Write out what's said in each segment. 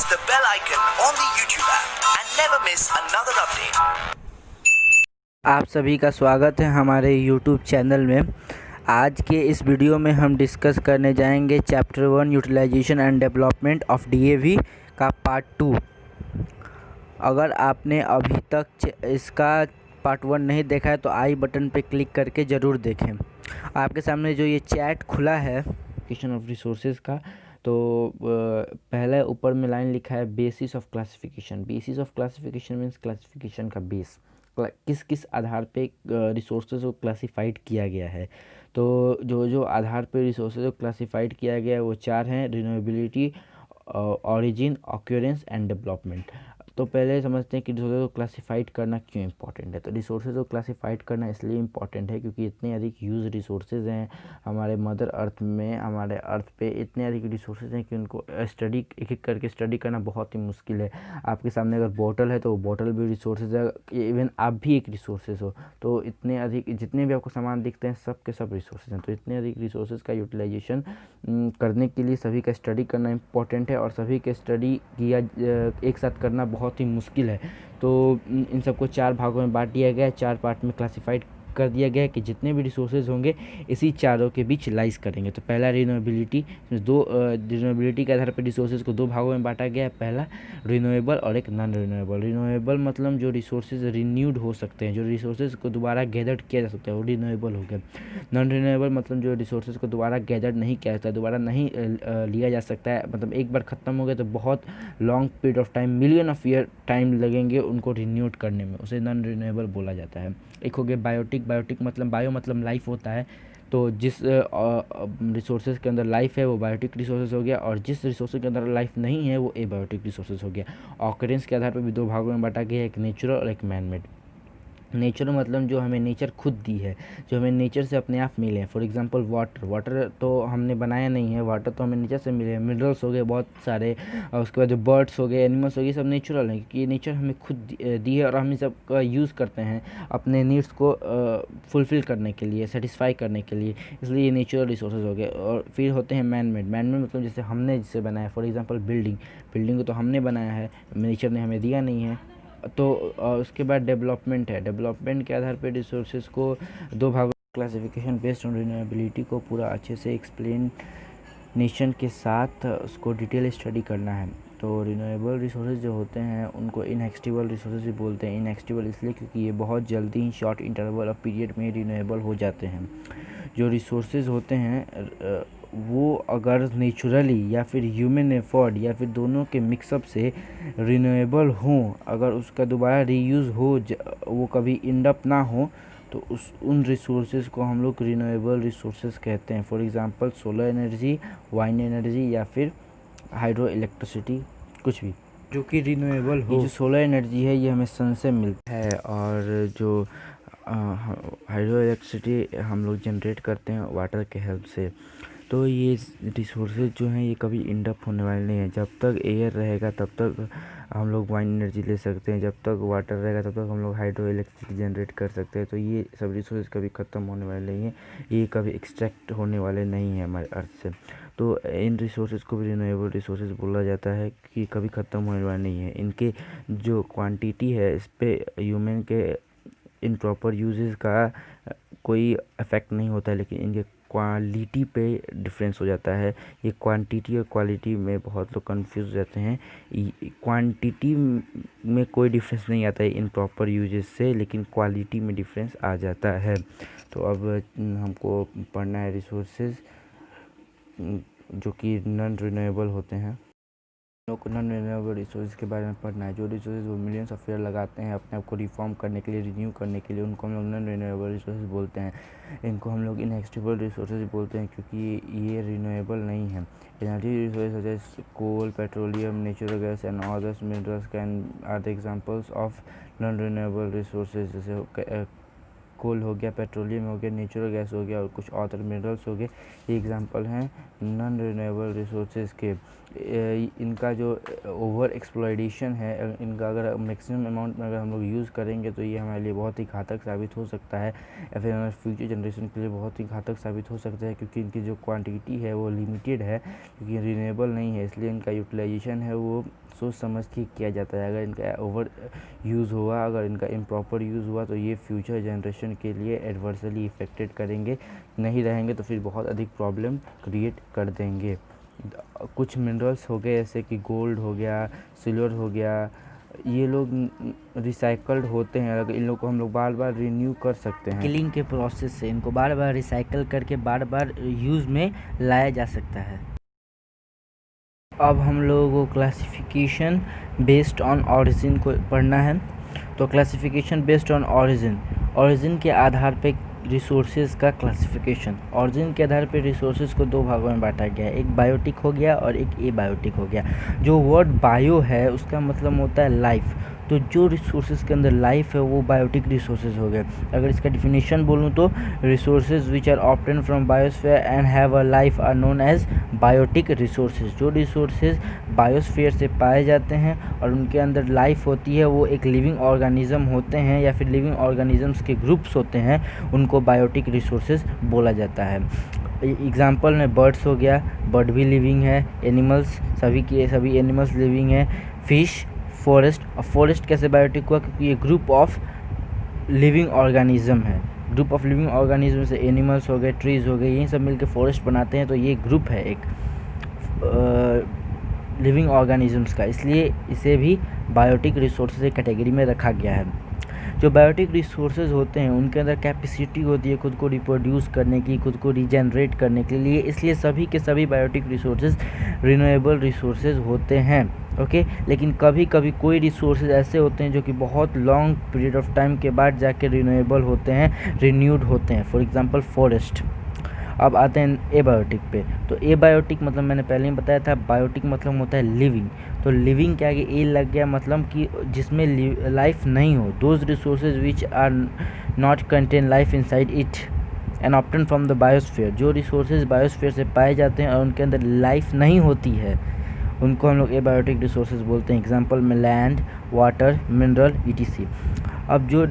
the bell icon on the YouTube app and never miss another update. आप सभी का स्वागत है हमारे YouTube चैनल में। आज के इस वीडियो में हम डिस्कस करने जाएंगे chapter 1 utilisation and development of DAV का पार्ट 2। अगर आपने अभी तक इसका पार्ट 1 नहीं देखा है तो आई बटन पे क्लिक करके ज़रूर देखें। आपके सामने जो ये चैट खुला है क्वेश्चन ऑफ रिसोर्सेज का, तो पहले ऊपर में लाइन लिखा है basis of classification. Basis of classification means classification का बेस, किस किस आधार पे रिसोर्सेज को क्लासिफाइड किया गया है। तो जो आधार पे रिसोर्सेज को क्लासिफाइड किया गया है वो चार हैं: renewability, origin, occurrence and development. तो पहले समझते हैं कि रिसोर्सेज को क्लासिफाइड करना क्यों इंपॉर्टेंट है। तो रिसोर्सेज को क्लासिफाइड करना इसलिए इंपॉर्टेंट है क्योंकि इतने अधिक यूज रिसोर्सेज हैं हमारे मदर अर्थ में, हमारे अर्थ पे इतने अधिक रिसोर्सेज हैं कि उनको स्टडी एक एक करके स्टडी करना बहुत ही मुश्किल है। आपके सामने अगर बोतल है तो वो बोतल भी रिसोर्सेज है, इवन आप भी एक रिसोर्सेज हो। तो इतने अधिक जितने भी आपको सामान दिखते हैं सब के सब रिसोर्सेज हैं। तो इतने अधिक रिसोर्सेज का यूटिलाइजेशन करने के लिए सभी का स्टडी करना इंपॉर्टेंट है, और सभी के स्टडी किया एक साथ करना बहुत ही मुश्किल है। तो इन सबको चार भागों में बांट दिया गया है, चार पार्ट में क्लासिफाइड कर दिया गया है कि जितने भी रिसोर्सेज होंगे इसी चारों के बीच लाइज करेंगे। तो पहला रिन्यूएबिलिटी, रिन्यूएबिलिटी के आधार पर रिसोर्सेज को दो भागों में बांटा गया है, पहला रिन्यूएबल और एक नॉन रिन्यूएबल। रिन्यूएबल मतलब जो रिसोर्सेज रिन्यूड हो सकते हैं, जो रिसोर्सेज को दोबारा गैदर्ड किया जा सकता है, वो रिन्यूएबल हो गया। नॉन रिन्यूएबल मतलब जो रिसोर्सेज को दोबारा गैदर्ड नहीं किया जाता है, दोबारा नहीं लिया जा सकता है, मतलब एक बार ख़त्म हो गया तो बहुत long period of time, million of year time लगेंगे उनको रिन्यूड करने में, उसे नॉन रिन्यूएबल बोला जाता है। एक हो गया बायोटिक। बायोटिक मतलब बायो मतलब लाइफ होता है, तो जिस रिसोर्सेज के अंदर लाइफ है वो बायोटिक रिसोर्सेज हो गया, और जिस रिसोर्सेज के अंदर लाइफ नहीं है वो एबायोटिक रिसोर्सेज हो गया। ऑकरेंस के आधार पर भी दो भागों में बांटा गया है, एक नेचुरल और एक मैन मेड। नेचर मतलब जो हमें नेचर खुद दी है, जो हमें नेचर से अपने आप मिले हैं। फॉर एग्जांपल वाटर, वाटर तो हमने बनाया नहीं है, वाटर तो हमें नेचर से मिले हैं। मिनरल्स हो गए बहुत सारे, और उसके बाद जो बर्ड्स हो गए, एनिमल्स हो गए, सब नेचुरल हैं क्योंकि नेचर हमें खुद दी है और हम इन सब का यूज़ करते हैं अपने नीड्स को फुलफ़िल करने के लिए, सेटिस्फाई करने के लिए, इसलिए ये नेचुरल रिसोर्सेज हो गए। और फिर होते हैं मैन मेड। मैन मेड मतलब जैसे हमने जिसे बनाया, फॉर एग्जाम्पल बिल्डिंग, बिल्डिंग को तो हमने बनाया है, नेचर ने हमें दिया नहीं है। तो उसके बाद डेवलपमेंट है। डेवलपमेंट के आधार पे रिसोर्सेज को दो भागों क्लासिफिकेशन बेस्ड ऑन रिन्यूएबिलिटी को पूरा अच्छे से एक्सप्लेनेशन के साथ उसको डिटेल स्टडी करना है। तो रिन्यूएबल रिसोर्सेज जो होते हैं उनको इनएक्सटिबल रिसोर्सेज भी बोलते हैं। इनएक्सटिबल इसलिए क्योंकि ये बहुत जल्दी ही शॉर्ट इंटरवल ऑफ पीरियड में रिन्यूएबल हो जाते हैं। जो रिसोर्सेज होते हैं वो अगर नेचुरली या फिर ह्यूमन एफर्ट या फिर दोनों के मिक्सअप से रिन्यूएबल हों, अगर उसका दोबारा रीयूज़ हो, वो कभी एंड अप ना हो, तो उन रिसोर्सेज को हम लोग रिन्यूएबल रिसोर्सेज कहते हैं। For example solar energy, wind energy या फिर हाइड्रो इलेक्ट्रिसिटी, कुछ भी जो कि रिन्यूएबल हो। जो सोलर एनर्जी है ये हमें सन से मिलता है, और जो हाइड्रो इलेक्ट्रिसिटी हम लोग जनरेट करते हैं वाटर के हेल्प से। तो ये रिसोर्सेज जो हैं ये कभी एंड अप होने वाले नहीं हैं। जब तक एयर रहेगा तब तक हम लोग वाइंड एनर्जी ले सकते हैं, जब तक वाटर रहेगा तब तक हम लोग हाइड्रो इलेक्ट्रिसिटी जनरेट कर सकते हैं। तो ये सब रिसोर्सेज कभी ख़त्म होने वाले नहीं हैं, ये कभी एक्सट्रैक्ट होने वाले नहीं हैं हमारे अर्थ से। तो इन रिसोर्सेज को भी रिन्यूएबल रिसोर्सेज बोला जाता है कि कभी ख़त्म होने वाले नहीं है। इनके जो क्वांटिटी है इस पर ह्यूमन के इन प्रॉपर यूजेस का कोई इफ़ेक्ट नहीं होता है, लेकिन इनके क्वालिटी पे डिफरेंस हो जाता है। ये क्वांटिटी और क्वालिटी में बहुत लोग कंफ्यूज रहते हैं। क्वांटिटी में कोई डिफरेंस नहीं आता है इन प्रॉपर यूजेस से, लेकिन क्वालिटी में डिफरेंस आ जाता है। तो अब हमको पढ़ना है रिसोर्सेज जो कि नॉन रिन्यूएबल होते हैं। लोग को नॉन रिन्यूएबल रिसोर्सेज के बारे में पढ़ना है। जो रिसोर्सेज वो मिलियंस ऑफ ईयर लगाते हैं अपने आप को रिफॉर्म करने के लिए, रिन्यू करने के लिए, उनको हम लोग नॉन रिन्यूएबल रिसोर्सेज बोलते हैं। इनको हम लोग इनएक्सटिबल रिसोर्सेज बोलते हैं क्योंकि ये रिन्यूएबल नहीं है। एनर्जी रिसोर्सेज जैसे coal, petroleum, natural gas and others minerals can are the examples of non renewable resources. जैसे कोल हो गया, पेट्रोलियम हो गया, नेचुरल गैस हो गया और कुछ अदर मिनरल्स हो गए, ये एग्जांपल हैं नॉन रिन्यूएबल रिसोर्सेज के। इनका जो ओवर एक्सप्लॉयटेशन है, इनका अगर मैक्सिमम अमाउंट में अगर हम लोग यूज़ करेंगे तो ये हमारे लिए बहुत ही घातक साबित हो सकता है, या फिर हमारे फ्यूचर जनरेशन के लिए बहुत ही घातक साबित हो सकता है, क्योंकि इनकी जो क्वांटिटी है वो लिमिटेड है, क्योंकि रिन्यूएबल नहीं है, इसलिए इनका यूटिलाइजेशन है वो सोच समझ के किया जाता है। अगर इनका ओवर यूज़ हुआ, अगर इनका इम्प्रॉपर यूज़ हुआ तो ये फ्यूचर जनरेशन के लिए एडवर्सली इफ़ेक्टेड करेंगे, नहीं रहेंगे तो फिर बहुत अधिक प्रॉब्लम क्रिएट कर देंगे। कुछ मिनरल्स हो गए जैसे कि गोल्ड हो गया, सिल्वर हो गया, ये लोग रिसाइकल्ड होते हैं। अगर इन लोग को हम लोग बार बार रिन्यू कर सकते हैं, किलिंग के प्रोसेस से इनको बार बार रिसाइकल करके बार बार यूज़ में लाया जा सकता है। अब हम लोगों को क्लासिफिकेशन बेस्ड ऑन ऑरिजिन को पढ़ना है। तो क्लासिफिकेशन बेस्ड ऑन ऑरिजिन के आधार पे रिसोर्सेज का क्लासिफिकेशन। ऑरिजिन के आधार पे रिसोर्सेज को दो भागों में बांटा गया है, एक बायोटिक हो गया और एक एबायोटिक हो गया। जो वर्ड बायो है उसका मतलब होता है लाइफ, तो जो रिसोर्सेज के अंदर लाइफ है वो बायोटिक रिसोर्सेज हो गए। अगर इसका डिफिनीशन बोलूँ तो resources which are obtain from biosphere and have a life are known as biotic resources. जो रिसोर्सेज बायोस्फीयर से पाए जाते हैं और उनके अंदर लाइफ होती है वो एक लिविंग ऑर्गेनिज्म होते हैं या फिर लिविंग ऑर्गेनिजम्स के ग्रुप्स होते हैं, उनको बायोटिक रिसोर्सेज बोला जाता है। एग्जाम्पल में बर्ड्स हो गया, बर्ड भी लिविंग है, एनिमल्स सभी के सभी एनिमल्स लिविंग है, फिश, फॉरेस्ट। और फॉरेस्ट कैसे बायोटिक हुआ? क्योंकि ये ग्रुप ऑफ लिविंग ऑर्गेनिज्म है। ग्रुप ऑफ लिविंग ऑर्गेनिज्म से एनिमल्स हो गए, ट्रीज़ हो गए, यही सब मिलकर फॉरेस्ट बनाते हैं, तो ये ग्रुप है एक लिविंग ऑर्गेनिजम्स का, इसलिए इसे भी बायोटिक रिसोर्सेज की कैटेगरी में रखा गया है। जो बायोटिक रिसोर्सेज होते हैं उनके अंदर कैपेसिटी होती है खुद को रिप्रोड्यूस करने की, खुद को रीजनरेट करने के लिए, इसलिए सभी के सभी बायोटिक रिसोर्सेज रिन्यूएबल रिसोर्सेज होते हैं। ओके, लेकिन कभी कभी कोई रिसोर्सेज ऐसे होते हैं जो कि बहुत लॉन्ग पीरियड ऑफ टाइम के बाद जाके रिन्यूएबल होते हैं, रिन्यूड होते हैं, फॉर एग्जांपल फॉरेस्ट। अब आते हैं एबायोटिक पे। तो एबायोटिक मतलब मैंने पहले ही बताया था, बायोटिक मतलब होता है लिविंग। तो लिविंग के आगे ए लग गया, मतलब कि जिसमें लाइफ नहीं हो, those resources which are not contain life inside it and obtain from the biosphere. जो रिसोर्सेज बायोस्फीयर से पाए जाते हैं और उनके अंदर लाइफ नहीं होती है उनको हम लोग एबायोटिक रिसोर्सेज बोलते हैं। एग्जांपल में लैंड, वाटर, मिनरल, ETC। अब जो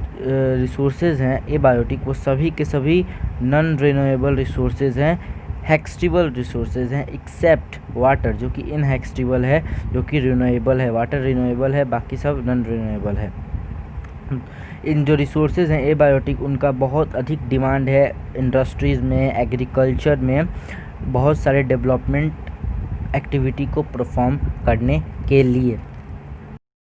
रिसोर्सेज हैं एबायोटिक वो सभी के सभी नॉन रिन्यूएबल रिसोर्सेज हैं, हेक्सटेबल रिसोर्सेज हैं, एक्सेप्ट वाटर जो कि इनहेक्सटेबल है, जो कि रिन्यूएबल है। वाटर रिन्यूएबल है, बाकी सब नॉन रिन्यूएबल है। इन जो रिसोर्सेज हैं एबायोटिक उनका बहुत अधिक डिमांड है इंडस्ट्रीज़ में, एग्रीकल्चर में, बहुत सारे डेवलपमेंट एक्टिविटी को परफॉर्म करने के लिए।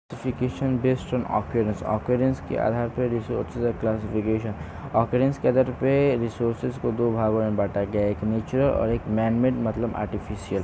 Classification based on occurrence. Occurrence के आधार पर रिसोर्सेज का क्लासिफिकेशन। ऑक्यूरेंस के आधार पे रिसोर्सेज को दो भागों में बांटा गया है, एक नेचुरल और एक मैन मेड मतलब आर्टिफिशियल।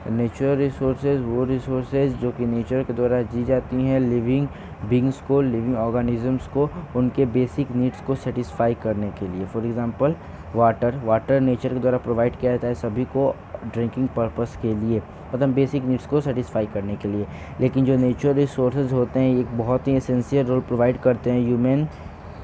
नेचुरल रिसोर्सेज वो रिसोर्सेज जो कि नेचर के द्वारा जी जाती हैं लिविंग बींग्स को, लिविंग ऑर्गेनिजम्स को, उनके बेसिक नीड्स को सेटिस्फाई करने के लिए। फॉर एग्जांपल वाटर नेचर के द्वारा प्रोवाइड किया जाता है सभी को ड्रिंकिंग पर्पस के लिए, मतलब बेसिक नीड्स को सेटिस्फाई करने के लिए। लेकिन जो नेचुरल रिसोर्सेज होते हैं एक बहुत ही एसेंशियल रोल प्रोवाइड करते हैं ह्यूमन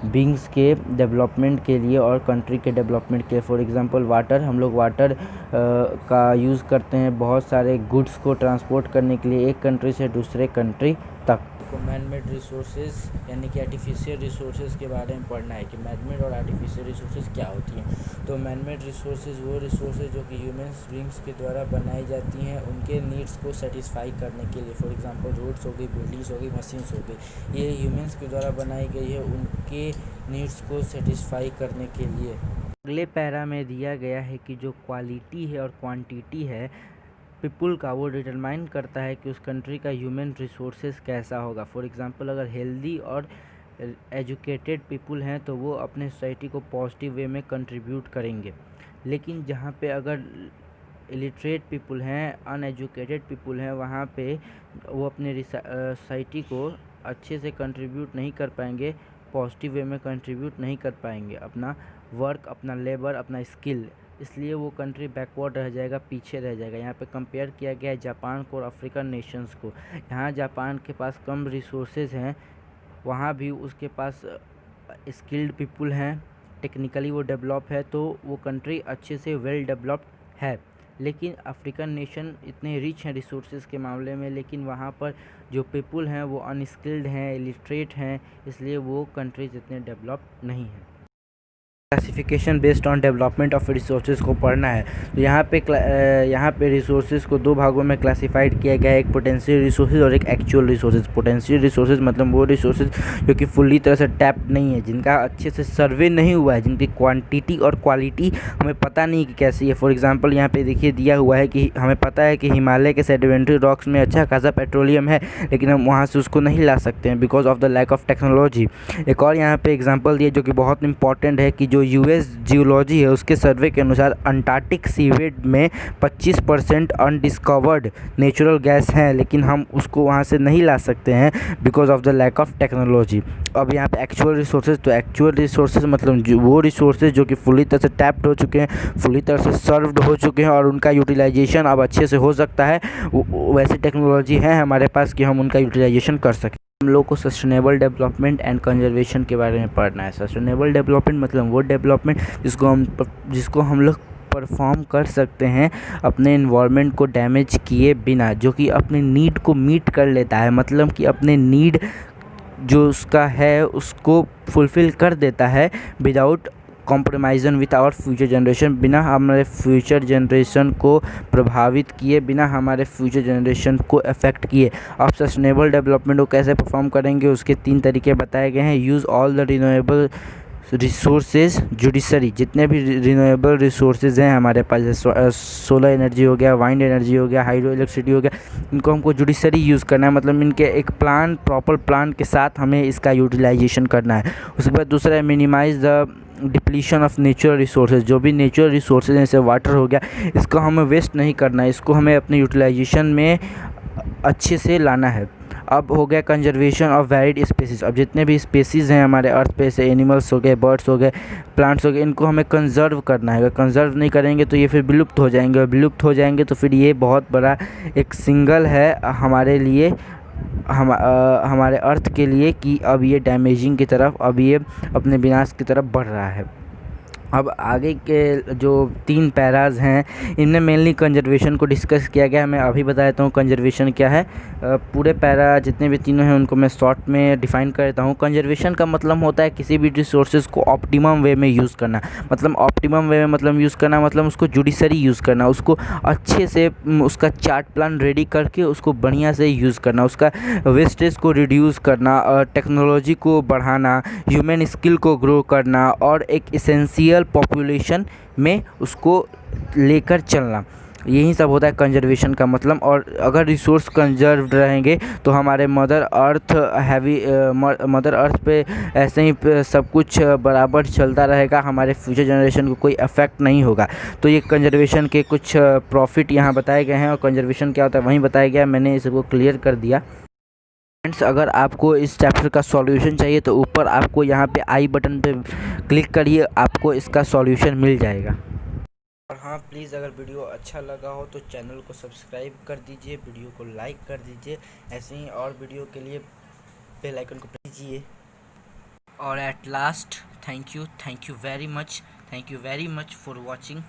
बींग्स के डेवलपमेंट के लिए और कंट्री के डेवलपमेंट के लिए। फॉर एग्जांपल वाटर, हम लोग वाटर का यूज़ करते हैं बहुत सारे गुड्स को ट्रांसपोर्ट करने के लिए एक कंट्री से दूसरे कंट्री तक। को मैन मेड रिसोर्सेज यानी कि आर्टिफिशियल रिसोर्सेज के बारे में पढ़ना है कि मैन मेड और आर्टिफिशियल रिसोर्सेज क्या होती हैं। तो मैन मेड रिसोर्सेज वो रिसोर्सेज जो कि ह्यूमन्स बींग्स के द्वारा बनाई जाती हैं उनके नीड्स को सेटिस्फाई करने के लिए। फॉर एग्जांपल रोड्स हो गई, बिल्डिंग्स हो गई, मशीन्स हो गई, ये ह्यूमन्स के द्वारा बनाई गई है उनके नीड्स को सेटिस्फाई करने के लिए। अगले पैरा में दिया गया है कि जो क्वालिटी है और क्वांटिटी है पीपुल का वो डिटरमाइन करता है कि उस कंट्री का ह्यूमन रिसोर्सेज कैसा होगा। फॉर एग्जांपल अगर हेल्दी और एजुकेटेड पीपुल हैं तो वो अपने सोसाइटी को पॉजिटिव वे में कंट्रीब्यूट करेंगे, लेकिन जहाँ पे अगर इलिटरेट पीपुल हैं, अनएजुकेटेड पीपुल हैं, वहाँ पे वो अपने सोसाइटी को अच्छे से कंट्रीब्यूट नहीं कर पाएंगे, पॉजिटिव वे में कंट्रीब्यूट नहीं कर पाएंगे अपना वर्क, अपना लेबर, अपना स्किल, इसलिए वो कंट्री बैकवर्ड रह जाएगा, पीछे रह जाएगा। यहाँ पे कंपेयर किया गया है जापान को और अफ्रीकन नेशंस को। यहाँ जापान के पास कम रिसोर्सेज हैं, वहाँ भी उसके पास स्किल्ड पीपुल हैं, टेक्निकली वो डेवलप है, तो वो कंट्री अच्छे से वेल डेवलप्ड है। लेकिन अफ्रीकन नेशन इतने रिच हैं रिसोर्सेज के मामले में, लेकिन वहाँ पर जो पीपुल हैं वो अनस्किल्ड हैं, इलिटरेट हैं, इसलिए वो कंट्रीज इतने डेवलप नहीं हैं। Classification based on development of resources को पढ़ना है। तो यहाँ पे रिसोर्सेज को दो भागों में क्लासिफाइड किया गया है, एक पोटेंशियल रिसोर्सेज और एक एक्चुअल रिसोर्सेज। पोटेंशियल रिसोर्सेज मतलब वो रिसोर्सेज जो कि फुल्ली तरह से टैप्ड नहीं है, जिनका अच्छे से सर्वे नहीं हुआ है, जिनकी क्वांटिटी और क्वालिटी हमें पता नहीं कि कैसी है। फॉर एग्जांपल यहाँ पे देखिए दिया हुआ है कि हमें पता है कि हिमालय के सेडिमेंट्री रॉक्स में अच्छा खासा पेट्रोलियम है, लेकिन हम वहाँ से उसको नहीं ला सकते हैं because of the lack of technology. एक और यहाँ पे एग्जांपल दिया जो कि बहुत इंपॉर्टेंट है कि जो यूएस जियोलॉजी है उसके सर्वे के अनुसार अंटार्कटिक सीवेड में 25% अनडिस्कवर्ड नेचुरल गैस हैं, लेकिन हम उसको वहाँ से नहीं ला सकते हैं because of the lack of technology. अब यहाँ पे एक्चुअल रिसोर्सेज, तो एक्चुअल रिसोर्सेज मतलब वो रिसोर्सेज जो कि फुली तरह से टैप्ड हो चुके हैं, फुली तरह से सर्व्ड हो चुके हैं और उनका यूटिलाइजेशन अब अच्छे से हो सकता है। वैसी टेक्नोलॉजी है हमारे पास कि हम उनका यूटिलाइजेशन कर सकें। हम लोग को सस्टेनेबल डेवलपमेंट एंड कंजर्वेशन के बारे में पढ़ना है। सस्टेनेबल डेवलपमेंट मतलब वो डेवलपमेंट जिसको हम लोग परफॉर्म कर सकते हैं अपने इन्वायरमेंट को डैमेज किए बिना, जो कि अपने नीड को मीट कर लेता है, मतलब कि अपने नीड जो उसका है उसको फुलफ़िल कर देता है without compromising with our future generation, बिना हमारे फ्यूचर जनरेशन को प्रभावित किए, बिना हमारे फ्यूचर जनरेशन को अफेक्ट किए। अब सस्टेनेबल डेवलपमेंट को कैसे परफॉर्म करेंगे उसके 3 तरीके बताए गए हैं। Use all the renewable resources judiciary, जितने भी रिन्यूएबल रिसोर्सेज हैं हमारे पास, जैसे सोलर एनर्जी हो गया, वाइंड एनर्जी हो गया, हाइड्रो इलेक्ट्रिसिटी हो गया, इनको हमको जुडिशरी यूज़ करना है, मतलब इनके एक प्लान, प्रॉपर प्लान के साथ हमें इसका यूटिलाइजेशन करना है। उसके बाद दूसरा है minimise the depletion of natural resources, जो भी नेचुरल रिसोर्सेज जैसे वाटर हो गया, इसको हमें वेस्ट नहीं करना है, इसको हमें अपने यूटिलाइजेशन में अच्छे से लाना है। अब हो गया कंजर्वेशन ऑफ वैरिड स्पीसीज, अब जितने भी स्पीसीज़ हैं हमारे अर्थ पे से, एनिमल्स हो गए, बर्ड्स हो गए, प्लांट्स हो गए, इनको हमें कंजर्व करना है। अगर कंजर्व नहीं करेंगे तो ये फिर विलुप्त हो जाएंगे, और विलुप्त हो जाएंगे तो फिर ये बहुत बड़ा एक सिंगल है हमारे लिए, हमारे अर्थ के लिए, कि अब ये डैमेजिंग की तरफ, अब ये अपने विनाश की तरफ बढ़ रहा है। अब आगे के जो 3 पैराज हैं इनमें मेनली कंजर्वेशन को डिस्कस किया गया है। मैं अभी बता देता हूँ कंजर्वेशन क्या है। पूरे पैरा जितने भी तीनों हैं उनको मैं शॉर्ट में डिफ़ाइन कर देता हूँ। कंजर्वेशन का मतलब होता है किसी भी रिसोर्सेज को ऑप्टिमम वे में यूज़ करना, मतलब ऑप्टिमम वे में मतलब यूज़ करना मतलब उसको जुडिशरी यूज़ करना, उसको अच्छे से उसका चार्ट प्लान रेडी करके उसको बढ़िया से यूज़ करना, उसका वेस्टेज को रिड्यूस करना, टेक्नोलॉजी को बढ़ाना, ह्यूमन स्किल को ग्रो करना और एक इसेंशियल पॉपुलेशन में उसको लेकर चलना, यही सब होता है कंजर्वेशन का मतलब। और अगर रिसोर्स कंजर्व्ड रहेंगे तो हमारे मदर अर्थ पे ऐसे ही सब कुछ बराबर चलता रहेगा, हमारे फ्यूचर जनरेशन को कोई अफेक्ट नहीं होगा। तो ये कंजर्वेशन के कुछ प्रॉफिट यहाँ बताए गए हैं, और कंजर्वेशन क्या होता है वहीं बताया गया, मैंने इसको क्लियर कर दिया। फ्रेंड्स, अगर आपको इस चैप्टर का सॉल्यूशन चाहिए तो ऊपर आपको यहाँ पे आई बटन पे क्लिक करिए, आपको इसका सॉल्यूशन मिल जाएगा। और हाँ, प्लीज़ अगर वीडियो अच्छा लगा हो तो चैनल को सब्सक्राइब कर दीजिए, वीडियो को लाइक कर दीजिए, ऐसे ही और वीडियो के लिए बेल आइकन को प्रेस कीजिए। और at last thank you very much for watching.